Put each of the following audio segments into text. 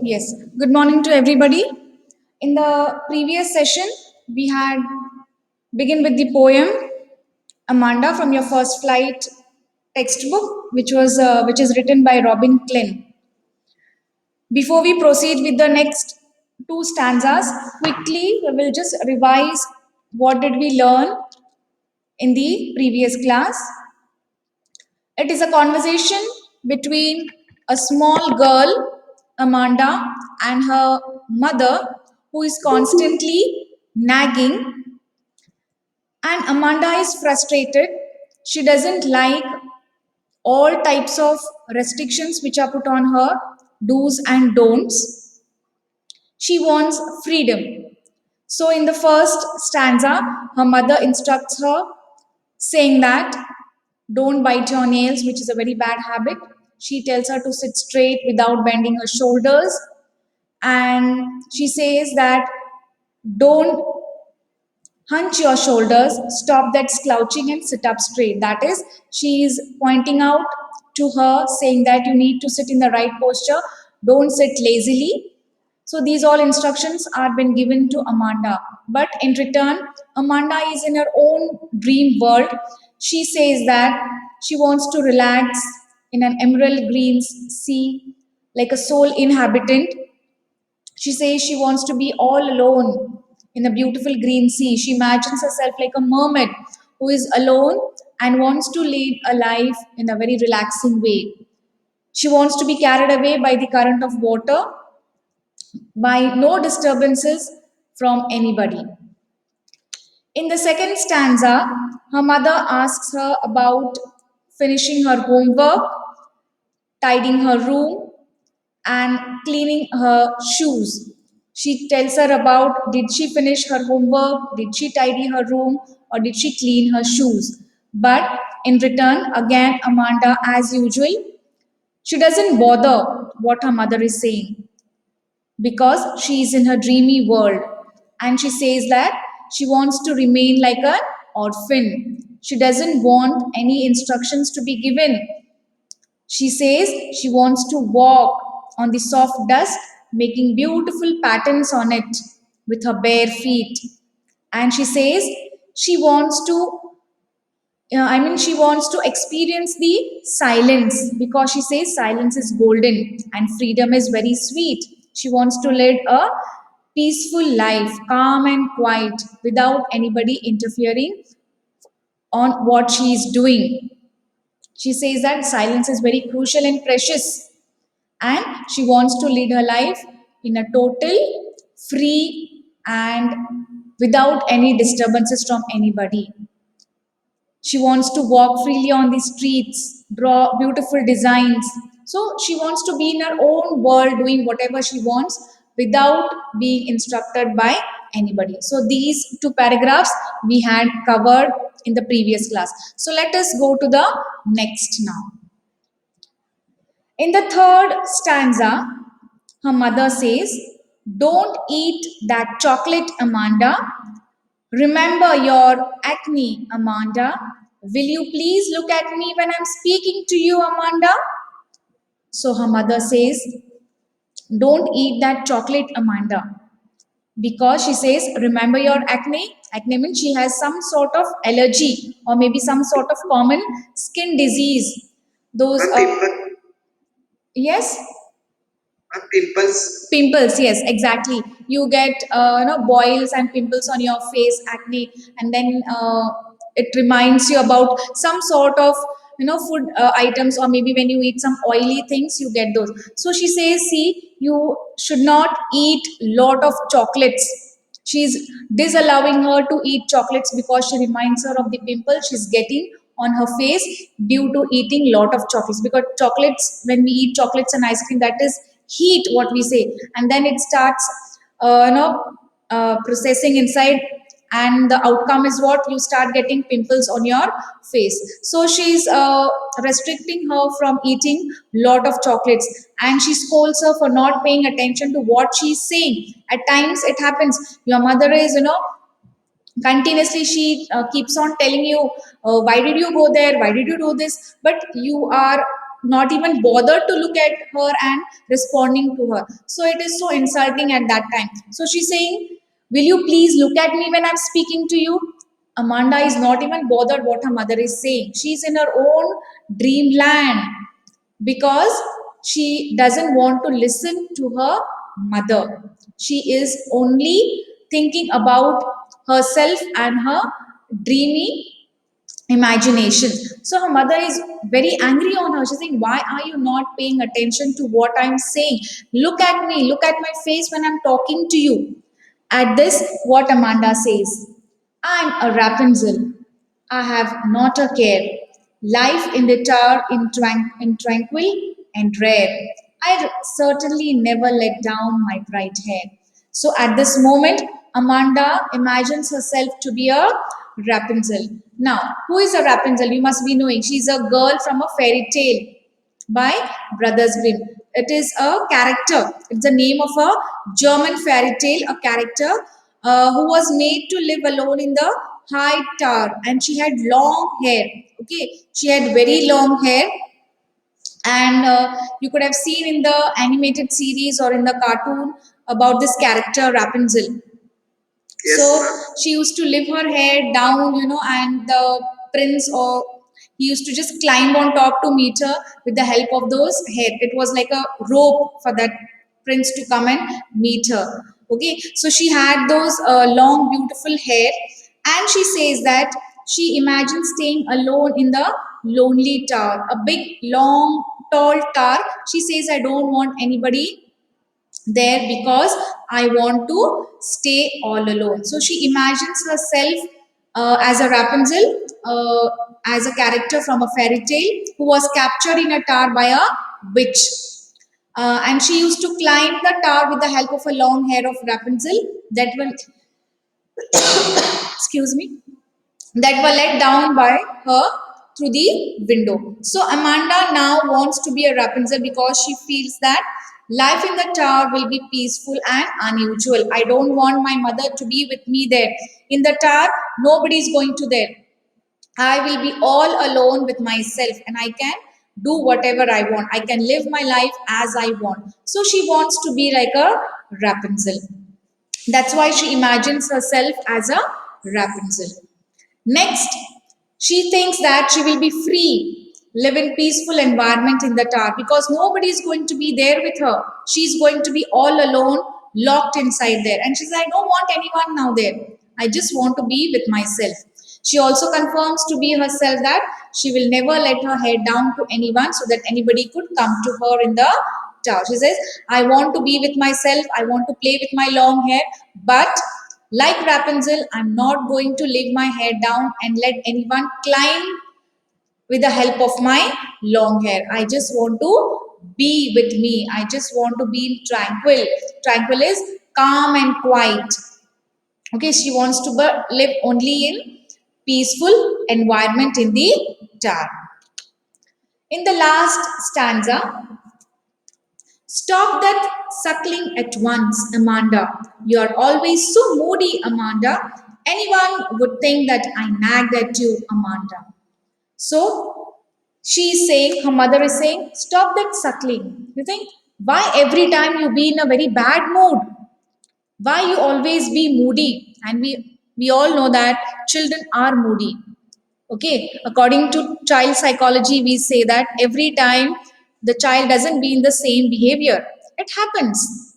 Yes, good morning to everybody. In the previous session, we had begin with the poem Amanda from your first flight textbook, which is written by Robin Klein. Before we proceed with the next two stanzas, quickly we will just revise what did we learn in the previous class. It is a conversation between a small girl, Amanda, and her mother, who is constantly nagging. And Amanda is frustrated. She doesn't like all types of restrictions which are put on her, do's and don'ts. She wants freedom. So, in the first stanza, her mother instructs her saying that don't bite your nails, which is a very bad habit. She tells her to sit straight without bending her shoulders. And she says that don't hunch your shoulders, stop that slouching and sit up straight. That is, she is pointing out to her, saying that you need to sit in the right posture, don't sit lazily. So these all instructions are been given to Amanda. But in return, Amanda is in her own dream world. She says that she wants to relax in an emerald green sea like a sole inhabitant. She says she wants to be all alone in a beautiful green sea. She imagines herself like a mermaid who is alone and wants to lead a life in a very relaxing way. She wants to be carried away by the current of water, by no disturbances from anybody. In the second stanza, her mother asks her about finishing her homework, tidying her room, and cleaning her shoes. She tells her about did she finish her homework, did she tidy her room, or did she clean her shoes. But in return, again, Amanda, as usual, she doesn't bother what her mother is saying because she is in her dreamy world. And she says that she wants to remain like an orphan. She doesn't want any instructions to be given. She says she wants to walk on the soft dust, making beautiful patterns on it with her bare feet. And she says she wants to, she wants to experience the silence because she says silence is golden and freedom is very sweet. She wants to lead a peaceful life, calm and quiet, without anybody interfering on what she is doing. She says that silence is very crucial and precious, and she wants to lead her life in a total, free, and without any disturbances from anybody. She wants to walk freely on the streets, draw beautiful designs. So she wants to be in her own world doing whatever she wants without being instructed by anybody. So these two paragraphs we had covered in the previous class. So let us go to the next now. In the third stanza, her mother says, don't eat that chocolate, Amanda. Remember your acne, Amanda. Will you please look at me when I'm speaking to you, Amanda? So her mother says, don't eat that chocolate, Amanda. Because she says, remember your acne. Acne means she has some sort of allergy or maybe some sort of common skin disease. Those, yes? Pimples, yes, exactly. You get boils and pimples on your face, acne, and then it reminds you about some sort of food items, or maybe when you eat some oily things you get those. So she says, see, you should not eat lot of chocolates. She's disallowing her to eat chocolates because she reminds her of the pimple she's getting on her face due to eating lot of chocolates, because chocolates, when we eat chocolates and ice cream, that is heat, what we say, and then it starts processing inside, and the outcome is what you start getting pimples on your face. So she's restricting her from eating lot of chocolates, and she scolds her for not paying attention to what she's saying. At times it happens your mother is continuously, she keeps on telling you, why did you go there, why did you do this, but you are not even bothered to look at her and responding to her. So it is so insulting at that time. So she's saying, will you please look at me when I'm speaking to you? Amanda is not even bothered what her mother is saying. She's in her own dreamland because she doesn't want to listen to her mother. She is only thinking about herself and her dreamy imagination. So her mother is very angry on her. She's saying, why are you not paying attention to what I'm saying? Look at me, look at my face when I'm talking to you. At this, what Amanda says, I'm a Rapunzel. I have not a care. Life in the tower in tranquil and rare. I certainly never let down my bright hair. So at this moment, Amanda imagines herself to be a Rapunzel. Now, who is a Rapunzel? You must be knowing. She's a girl from a fairy tale by Brothers Grimm. It is a character. It's the name of a German fairy tale, a character who was made to live alone in the high tower, and she had long hair. Okay, she had very long hair, and you could have seen in the animated series or in the cartoon about this character Rapunzel. Yes, so she used to lift her hair down, and the prince or he used to just climb on top to meet her with the help of those hair. It was like a rope for that prince to come and meet her. Okay, so she had those long, beautiful hair, and she says that she imagines staying alone in the lonely tower, a big, long, tall tower. She says, I don't want anybody there because I want to stay all alone. So she imagines herself as a Rapunzel, as a character from a fairy tale who was captured in a tower by a witch. And she used to climb the tower with the help of a long hair of Rapunzel that will, excuse me, that were let down by her through the window. So Amanda now wants to be a Rapunzel because she feels that life in the tower will be peaceful and unusual. I don't want my mother to be with me there. In the tower, nobody is going to there. I will be all alone with myself and I can do whatever I want. I can live my life as I want. So she wants to be like a Rapunzel. That's why she imagines herself as a Rapunzel. Next, she thinks that she will be free, live in peaceful environment in the tower because nobody is going to be there with her. She's going to be all alone, locked inside there. And she's like, I don't want anyone now there. I just want to be with myself. She also confirms to be herself that she will never let her head down to anyone so that anybody could come to her in the tower. She says, I want to be with myself. I want to play with my long hair, but like Rapunzel, I'm not going to leave my hair down and let anyone climb with the help of my long hair. I just want to be with me. I just want to be tranquil. Tranquil is calm and quiet. Okay, she wants to live only in peaceful environment in the tower. In the last stanza, stop that suckling at once, Amanda. You are always so moody, Amanda. Anyone would think that I nagged at you, Amanda. So she is saying, her mother is saying, stop that suckling. You think, why every time you be in a very bad mood? Why you always be moody? And we all know that children are moody. Okay, according to child psychology, we say that every time the child doesn't be in the same behavior, it happens.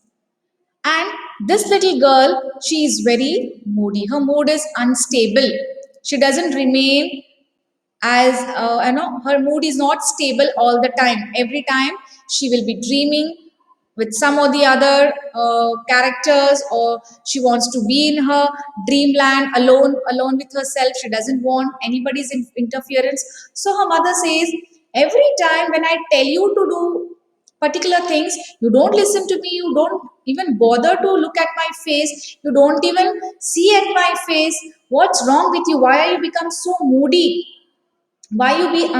And this little girl, she is very moody. Her mood is unstable. She doesn't remain as her mood is not stable all the time. Every time she will be dreaming with some or the other characters, or she wants to be in her dreamland alone with herself. She doesn't want anybody's interference. So her mother says, every time when I tell you to do particular things, you don't listen to me, you don't even bother to look at my face, you don't even see at my face. What's wrong with you? Why are you become so moody? Why you be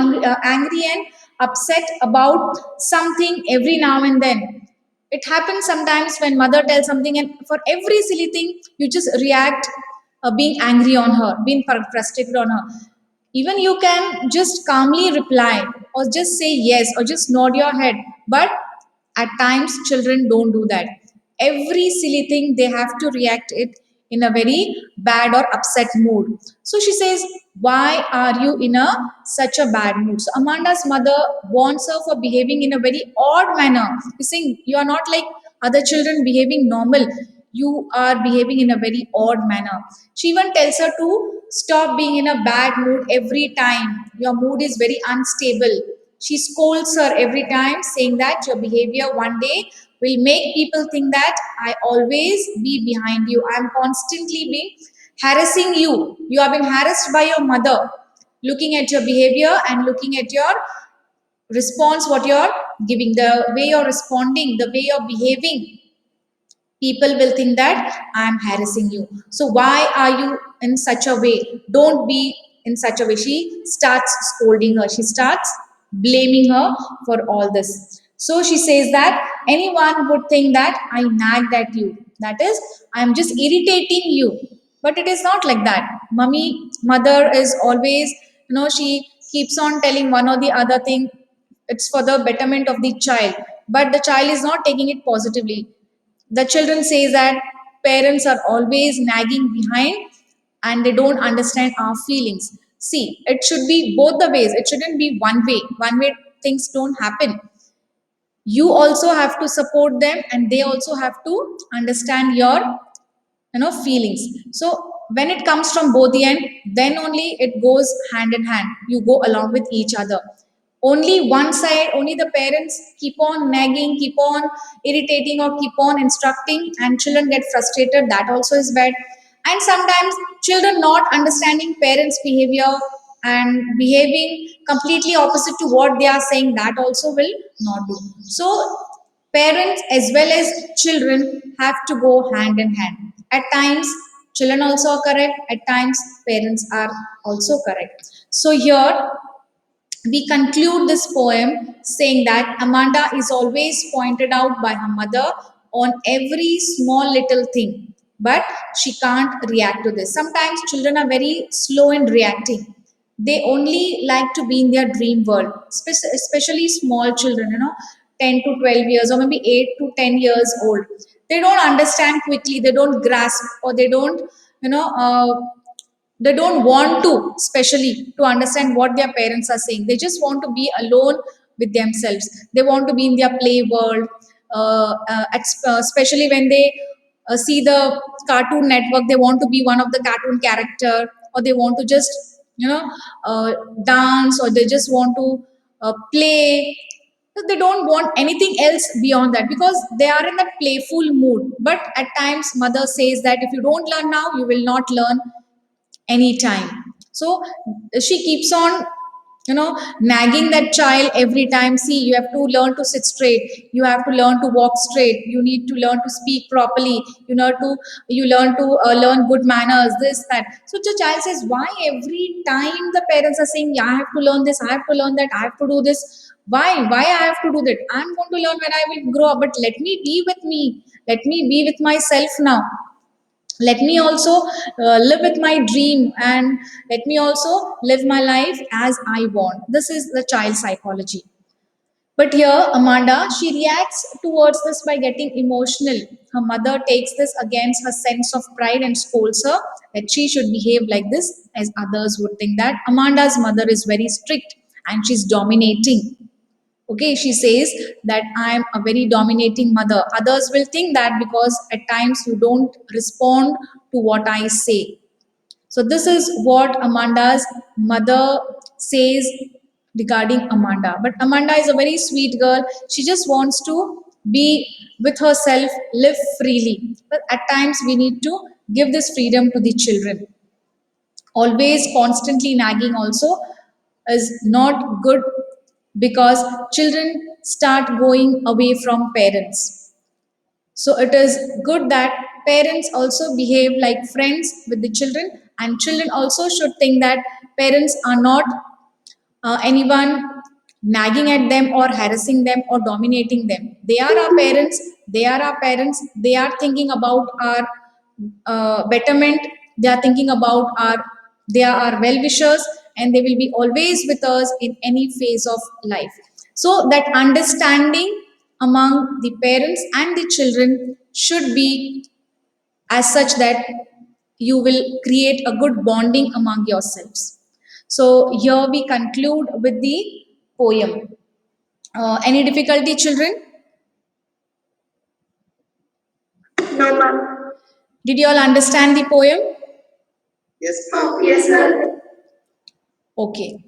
angry and upset about something every now and then? It happens sometimes when mother tells something, and for every silly thing you just react, being angry on her, being frustrated on her. Even you can just calmly reply, or just say yes or just nod your head. But at times children don't do that. Every silly thing they have to react it in a very bad or upset mood. So she says, why are you in a such a bad mood? So Amanda's mother warns her for behaving in a very odd manner. He's saying you are not like other children behaving normal, you are behaving in a very odd manner. She even tells her to stop being in a bad mood every time. Your mood is very unstable. She scolds her every time, saying that your behavior one day will make people think that I always be behind you. I'm constantly being harassing you. You have been harassed by your mother, looking at your behavior and looking at your response, what you're giving, the way you're responding, the way you're behaving, people will think that I am harassing you. So why are you in such a way? Don't be in such a way. She starts scolding her, she starts blaming her for all this. So she says that anyone would think that I nagged at you, that is, I am just irritating you. But it is not like that. Mother is always, she keeps on telling one or the other thing. It's for the betterment of the child, but the child is not taking it positively. The children says that parents are always nagging behind and they don't understand our feelings. See, it should be both the ways. It shouldn't be one way things don't happen. You also have to support them and they also have to understand your feelings. So when it comes from both the end, then only it goes hand in hand, you go along with each other. Only one side, only the parents keep on nagging, keep on irritating or keep on instructing and children get frustrated, that also is bad. And sometimes children not understanding parents behavior and behaving completely opposite to what they are saying, that also will not do. So parents as well as children have to go hand in hand. At times, children also are correct, at times, parents are also correct. So, here we conclude this poem saying that Amanda is always pointed out by her mother on every small little thing, but she can't react to this. Sometimes children are very slow in reacting. They only like to be in their dream world, especially small children, 10 to 12 years or maybe 8 to 10 years old. They don't understand quickly, they don't grasp, or they don't, you know, uh, they don't want to especially to understand what their parents are saying. They just want to be alone with themselves. They want to be in their play world, especially when they see the Cartoon Network. They want to be one of the cartoon character, or they want to just uh, dance, or they just want to play. So they don't want anything else beyond that because they are in that playful mood. But at times mother says that if you don't learn now, you will not learn anytime. So she keeps on nagging that child every time. See, you have to learn to sit straight, you have to learn to walk straight, you need to learn to speak properly, you learn to learn good manners, this that. So the child says, why every time the parents are saying, yeah, I have to learn this, I have to learn that, I have to do this. Why I have to do that? I'm going to learn when I will grow up, but let me be with me, let me be with myself now. Let me also live with my dream, and let me also live my life as I want. This is the child psychology. But here Amanda, she reacts towards this by getting emotional. Her mother takes this against her sense of pride and scolds her that she should behave like this, as others would think that Amanda's mother is very strict and she's dominating. Okay, she says that I'm a very dominating mother. Others will think that because at times you don't respond to what I say. So, this is what Amanda's mother says regarding Amanda. But Amanda is a very sweet girl. She just wants to be with herself, live freely. But at times we need to give this freedom to the children. Always constantly nagging also is not good, because children start going away from parents. So it is good that parents also behave like friends with the children, and children also should think that parents are not anyone nagging at them or harassing them or dominating them. They are our parents. They are our parents. They are thinking about our betterment. They are thinking about our. They are our well wishers, and they will be always with us in any phase of life. So that understanding among the parents and the children should be as such that you will create a good bonding among yourselves. So here we conclude with the poem. Any difficulty, children? No, ma'am. Did you all understand the poem? Yes, ma'am. Yes, ma'am. Okay.